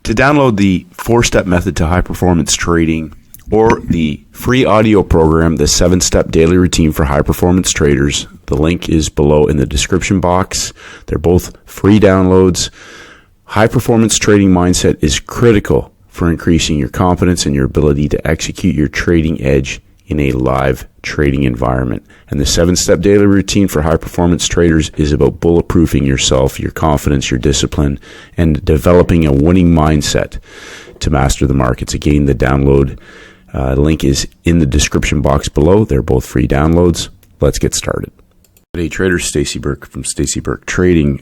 To download the 4-step method to high performance trading or the free audio program, the 7-step daily routine for high performance traders, the link is below in the description box. They're both free downloads. High performance trading mindset is critical for increasing your confidence and your ability to execute your trading edge in a live trading environment. And the 7-step daily routine for high performance traders is about bulletproofing yourself, your confidence, your discipline, and developing a winning mindset to master the markets. Again, the download link is in the description box below. They're both free downloads. Let's get started. Hey traders, Stacey Burke from Stacey Burke Trading.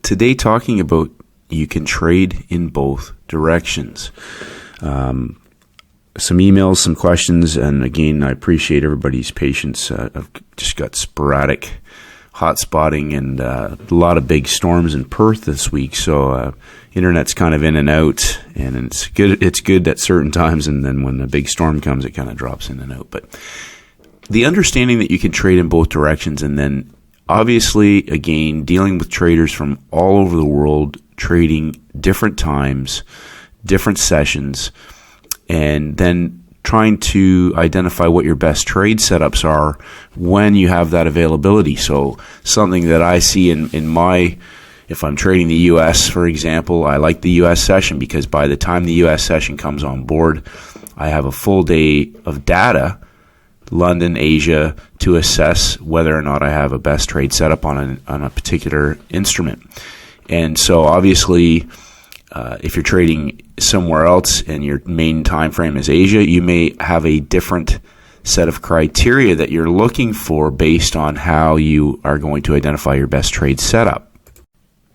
Today talking about you can trade in both directions. Some emails, some questions, and again, I appreciate everybody's patience. I've just got sporadic hot spotting and a lot of big storms in Perth this week, so internet's kind of in and out, and it's good at certain times, and then when a big storm comes, it kind of drops in and out. But the understanding that you can trade in both directions, and then obviously, again, dealing with traders from all over the world, trading different times, different sessions, and then trying to identify what your best trade setups are when you have that availability. So something that I see in my, if I'm trading the US, for example, I like the US session because by the time the US session comes on board, I have a full day of data, London, Asia, to assess whether or not I have a best trade setup on a particular instrument. And so obviously, if you're trading somewhere else and your main time frame is Asia, you may have a different set of criteria that you're looking for based on how you are going to identify your best trade setup.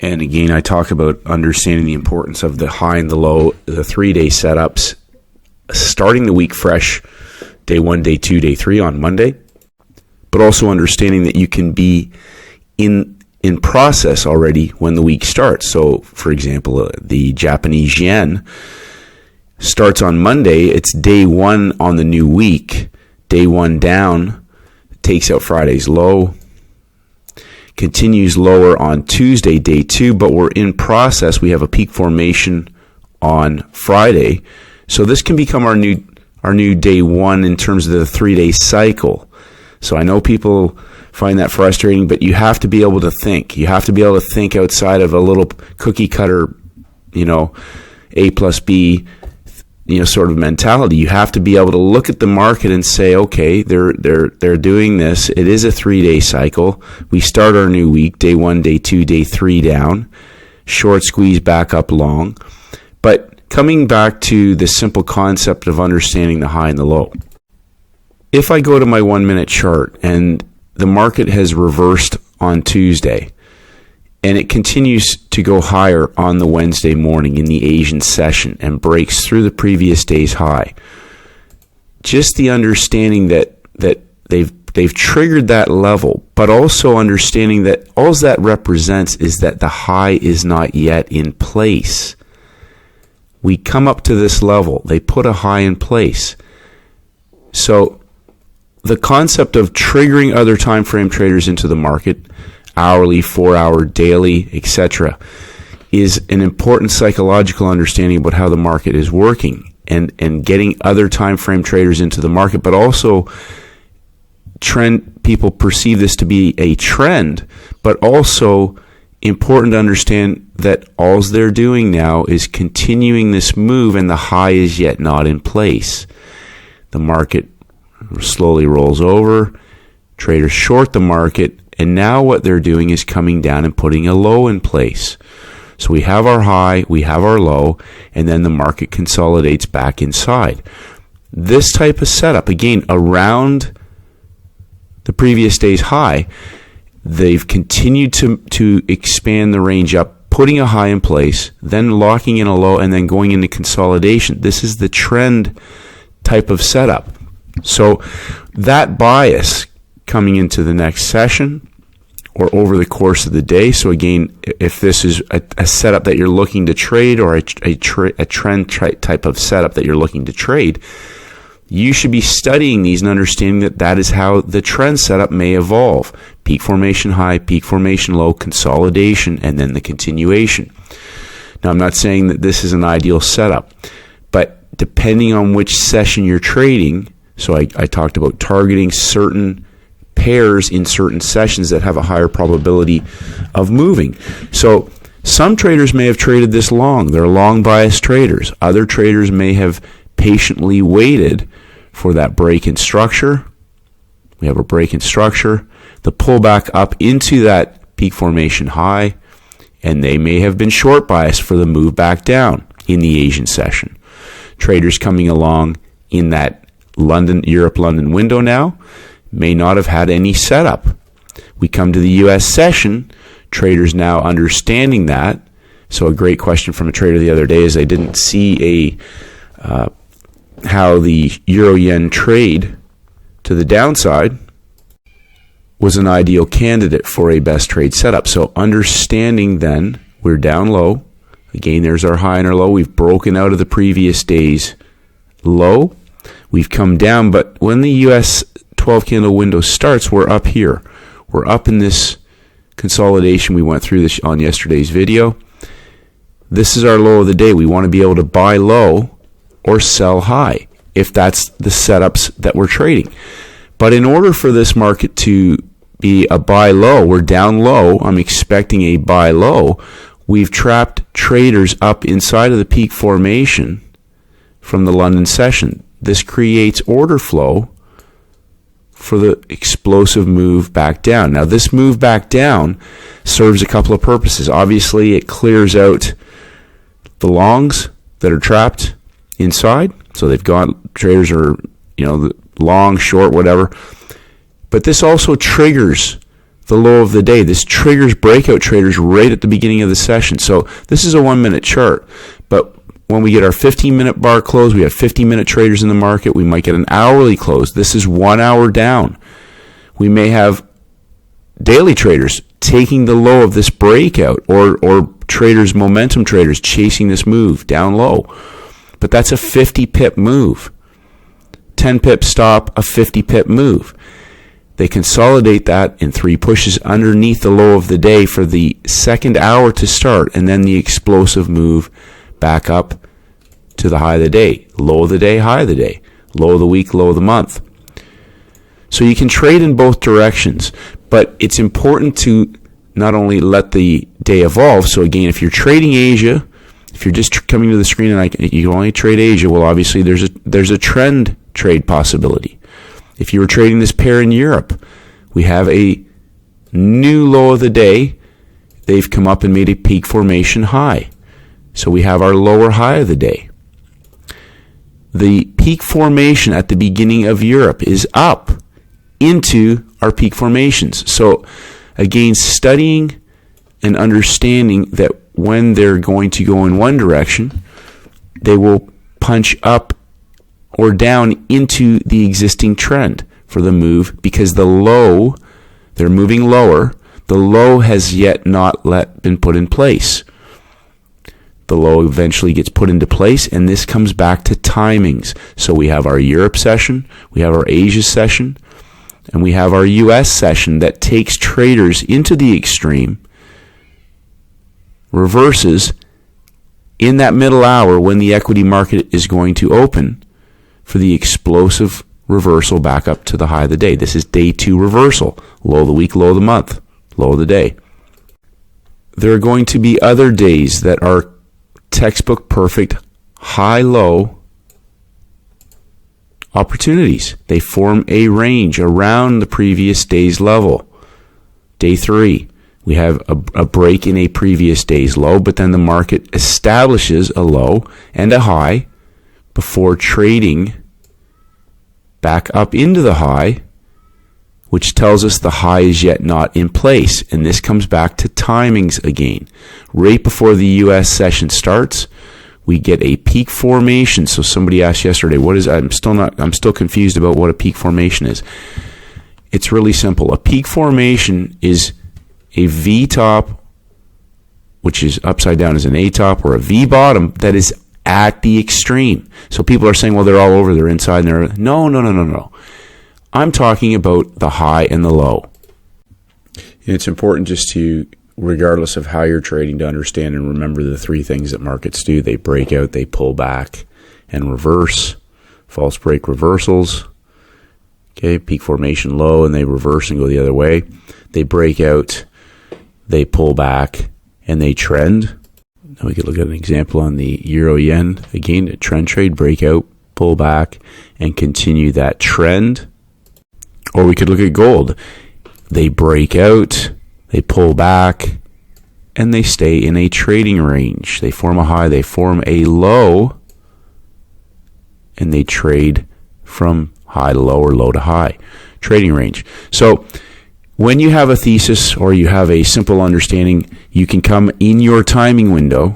And again, I talk about understanding the importance of the high and the low, the 3-day setups, starting the week fresh, day 1, day 2, day 3 on Monday, but also understanding that you can be in process already when the week starts. So, for example, the Japanese yen starts on Monday. It's day 1 on the new week. Day 1 down, takes out Friday's low, continues lower on Tuesday, day 2, but we're in process. We have a peak formation on Friday. So this can become our new day 1 in terms of the 3-day cycle. So I know people find that frustrating, but you have to be able to think. You have to be able to think outside of a little cookie cutter, A plus B, sort of mentality. You have to be able to look at the market and say, okay, they're doing this. It is a 3-day cycle. We start our new week, day 1, day 2, day 3 down, short squeeze back up long. But coming back to the simple concept of understanding the high and the low. If I go to my 1-minute chart and the market has reversed on Tuesday and it continues to go higher on the Wednesday morning in the Asian session and breaks through the previous day's high, just the understanding that they've triggered that level, but also understanding that all that represents is that the high is not yet in place. We come up to this level, they put a high in place. So the concept of triggering other time frame traders into the market, hourly, 4-hour, daily, etc., is an important psychological understanding about how the market is working and getting other time frame traders into the market, but also people perceive this to be a trend, but also important to understand that all they're doing now is continuing this move and the high is yet not in place. The market slowly rolls over, traders short the market, and now what they're doing is coming down and putting a low in place. So we have our high, we have our low, and then the market consolidates back inside. This type of setup, again, around the previous day's high, they've continued to expand the range up, putting a high in place, then locking in a low, and then going into consolidation. This is the trend type of setup. So that bias coming into the next session or over the course of the day. So again, if this is a setup that you're looking to trade or a trend type of setup that you're looking to trade, you should be studying these and understanding that that is how the trend setup may evolve. Peak formation high, peak formation low, consolidation, and then the continuation. Now, I'm not saying that this is an ideal setup, but depending on which session you're trading, so I talked about targeting certain pairs in certain sessions that have a higher probability of moving. So some traders may have traded this long. They're long bias traders. Other traders may have patiently waited for that break in structure. We have a break in structure, the pullback up into that peak formation high, and they may have been short biased for the move back down in the Asian session. Traders coming along in that Europe-London window now may not have had any setup. We come to the U.S. session, traders now understanding that. So a great question from a trader the other day is they didn't see how the euro-yen trade to the downside was an ideal candidate for a best trade setup. So understanding then we're down low. Again, there's our high and our low. We've broken out of the previous day's low. We've come down, but when the US 12 candle window starts, we're up here. We're up in this consolidation. We went through this on yesterday's video. This is our low of the day. We want to be able to buy low or sell high if that's the setups that we're trading. But in order for this market to be a buy low, we're down low, I'm expecting a buy low. We've trapped traders up inside of the peak formation from the London session. This creates order flow for the explosive move back down. Now, this move back down serves a couple of purposes. Obviously, it clears out the longs that are trapped inside. So they've got traders are, long, short, whatever. But this also triggers the low of the day. This triggers breakout traders right at the beginning of the session. So this is a 1-minute chart. But when we get our 15-minute bar close, we have 50-minute traders in the market. We might get an hourly close. This is 1 hour down. We may have daily traders taking the low of this breakout, or traders, momentum traders, chasing this move down low. But that's a 50-pip move. 10-pip stop, a 50-pip move. They consolidate that in 3 pushes underneath the low of the day for the second hour to start, and then the explosive move back up to the high of the day. Low of the day, high of the day. Low of the week, low of the month. So you can trade in both directions, but it's important to not only let the day evolve. So again, if you're trading Asia, if you're just coming to the screen and you can only trade Asia, well, obviously there's a trend trade possibility. If you were trading this pair in Europe, we have a new low of the day. They've come up and made a peak formation high. So we have our lower high of the day. The peak formation at the beginning of Europe is up into our peak formations. So again, studying and understanding that when they're going to go in one direction, they will punch up or down into the existing trend for the move, because the low, they're moving lower, the low has yet not been put in place. The low eventually gets put into place, and this comes back to timings. So we have our Europe session, we have our Asia session, and we have our US session that takes traders into the extreme, reverses in that middle hour when the equity market is going to open for the explosive reversal back up to the high of the day. This is day 2 reversal. Low of the week, low of the month, low of the day. There are going to be other days that are textbook perfect high-low opportunities. They form a range around the previous day's level. Day 3, we have a break in a previous day's low, but then the market establishes a low and a high before trading back up into the high, which tells us the high is yet not in place. And this comes back to timings again. Right before the US session starts, we get a peak formation. So somebody asked yesterday, I'm still confused about what a peak formation is. It's really simple. A peak formation is a V top, which is upside down as an A top, or a V bottom that is at the extreme. So people are saying, well, they're all over, they're inside, and they're... No. I'm talking about the high and the low. And it's important just to regardless of how you're trading, to understand and remember the three things that markets do. They break out, they pull back, and reverse. False break reversals. Okay, peak formation low, and they reverse and go the other way. They break out, they pull back, and they trend. Now we could look at an example on the euro yen. Again, a trend trade, breakout, pull back, and continue that trend. Or we could look at gold. They break out, they pull back, and they stay in a trading range. They form a high, they form a low, and they trade from high to low or low to high. Trading range. So when you have a thesis or you have a simple understanding, you can come in your timing window.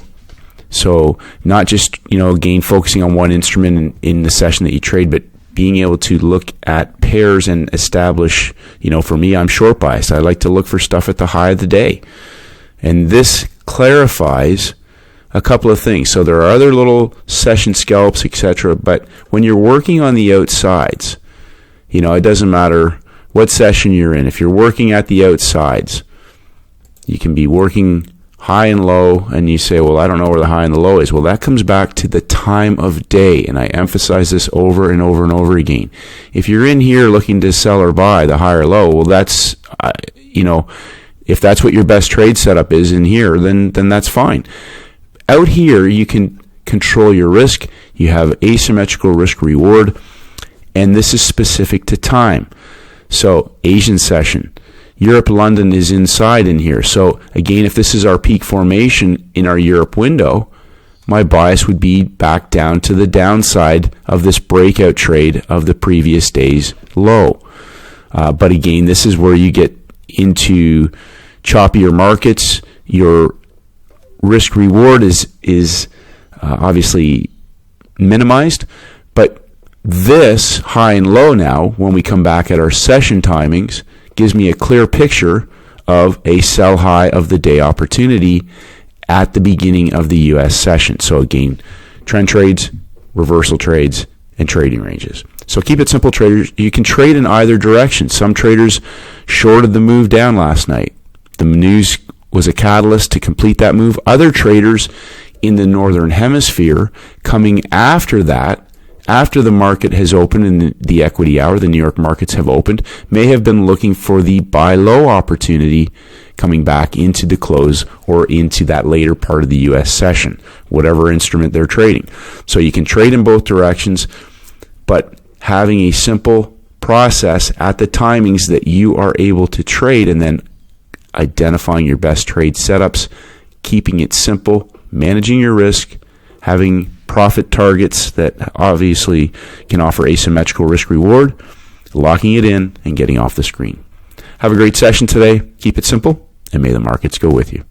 So not just, again, focusing on one instrument in the session that you trade, but being able to look at pairs and establish, for me, I'm short biased. I like to look for stuff at the high of the day. And this clarifies a couple of things. So there are other little session scalps, etc. But when you're working on the outsides, it doesn't matter what session you're in. If you're working at the outsides, you can be working high and low, and you say, well, I don't know where the high and the low is. Well, that comes back to the time of day, and I emphasize this over and over and over again. If you're in here looking to sell or buy the high or low, well, that's, if that's what your best trade setup is in here, then that's fine. Out here, you can control your risk. You have asymmetrical risk reward, and this is specific to time. So, Asian session. Europe, London is inside in here. So again, if this is our peak formation in our Europe window, my bias would be back down to the downside of this breakout trade of the previous day's low. But again, this is where you get into choppier markets. Your risk reward is obviously minimized, but this high and low now, when we come back at our session timings, gives me a clear picture of a sell high of the day opportunity at the beginning of the U.S. session. So again, trend trades, reversal trades, and trading ranges. So keep it simple, traders. You can trade in either direction. Some traders shorted the move down last night. The news was a catalyst to complete that move. Other traders in the Northern Hemisphere coming after that, after the market has opened in the equity hour, the New York markets have opened, may have been looking for the buy low opportunity coming back into the close or into that later part of the U.S. session, whatever instrument they're trading. So you can trade in both directions, but having a simple process at the timings that you are able to trade, and then identifying your best trade setups, keeping it simple, managing your risk, having profit targets that obviously can offer asymmetrical risk reward, locking it in and getting off the screen. Have a great session today. Keep it simple, and may the markets go with you.